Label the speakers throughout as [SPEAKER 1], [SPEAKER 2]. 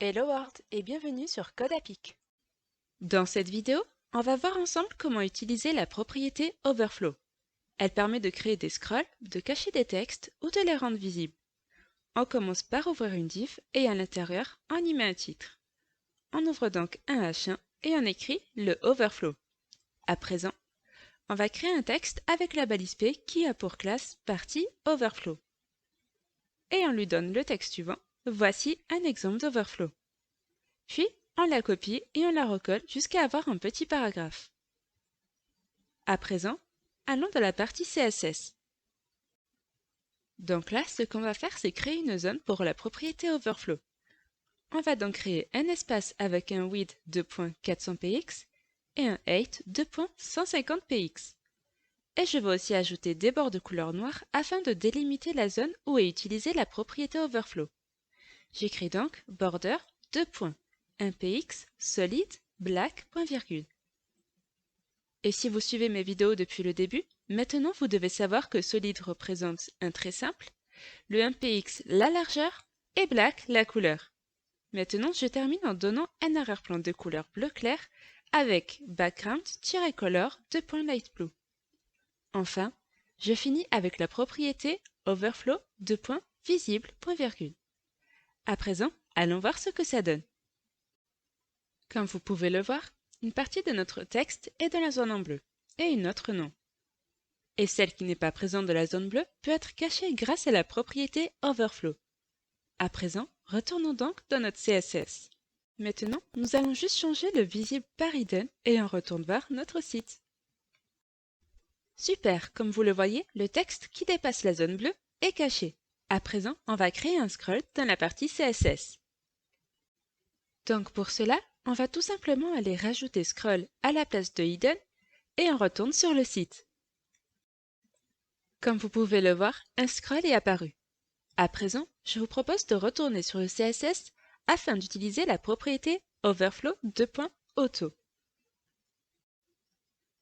[SPEAKER 1] Hello World et bienvenue sur Codapic.
[SPEAKER 2] Dans cette vidéo, on va voir ensemble comment utiliser la propriété Overflow. Elle permet de créer des scrolls, de cacher des textes ou de les rendre visibles. On commence par ouvrir une div et à l'intérieur, on y met un titre. On ouvre donc un H1 et on écrit le Overflow. À présent, on va créer un texte avec la balise P qui a pour classe partie Overflow. Et on lui donne le texte suivant. Voici un exemple d'Overflow. Puis, on la copie et on la recolle jusqu'à avoir un petit paragraphe. À présent, allons dans la partie CSS. Donc là, ce qu'on va faire, c'est créer une zone pour la propriété Overflow. On va donc créer un espace avec un width 2.400px et un height 2.150px. Et je vais aussi ajouter des bords de couleur noire afin de délimiter la zone où est utilisée la propriété Overflow. J'écris donc border 2.1px solid black point virgule. Et si vous suivez mes vidéos depuis le début, maintenant vous devez savoir que solid représente un trait simple, le 1px la largeur et black la couleur. Maintenant je termine en donnant un arrière-plan de couleur bleu clair avec background-color de point light blue. Enfin, je finis avec la propriété overflow de point visible point virgule. À présent, allons voir ce que ça donne. Comme vous pouvez le voir, une partie de notre texte est dans la zone en bleu et une autre non. Et celle qui n'est pas présente de la zone bleue peut être cachée grâce à la propriété Overflow. À présent, retournons donc dans notre CSS. Maintenant, nous allons juste changer le visible par hidden et on retourne voir notre site. Super, comme vous le voyez, le texte qui dépasse la zone bleue est caché. À présent, on va créer un scroll dans la partie CSS. Donc pour cela, on va tout simplement aller rajouter scroll à la place de hidden et on retourne sur le site. Comme vous pouvez le voir, un scroll est apparu. À présent, je vous propose de retourner sur le CSS afin d'utiliser la propriété Overflow 2.auto.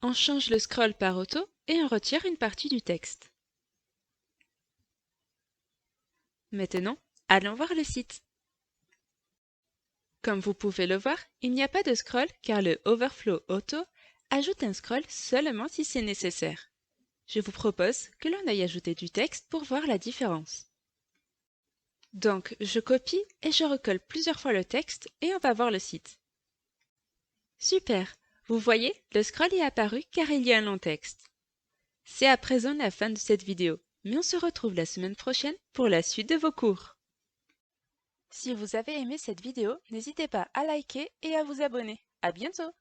[SPEAKER 2] On change le scroll par auto et on retire une partie du texte. Maintenant, allons voir le site. Comme vous pouvez le voir, il n'y a pas de scroll car le Overflow Auto ajoute un scroll seulement si c'est nécessaire. Je vous propose que l'on aille ajouter du texte pour voir la différence. Donc, je copie et je recolle plusieurs fois le texte et on va voir le site. Super! Vous voyez, le scroll est apparu car il y a un long texte. C'est à présent la fin de cette vidéo, mais on se retrouve la semaine prochaine pour la suite de vos cours.
[SPEAKER 1] Si vous avez aimé cette vidéo, n'hésitez pas à liker et à vous abonner. À bientôt!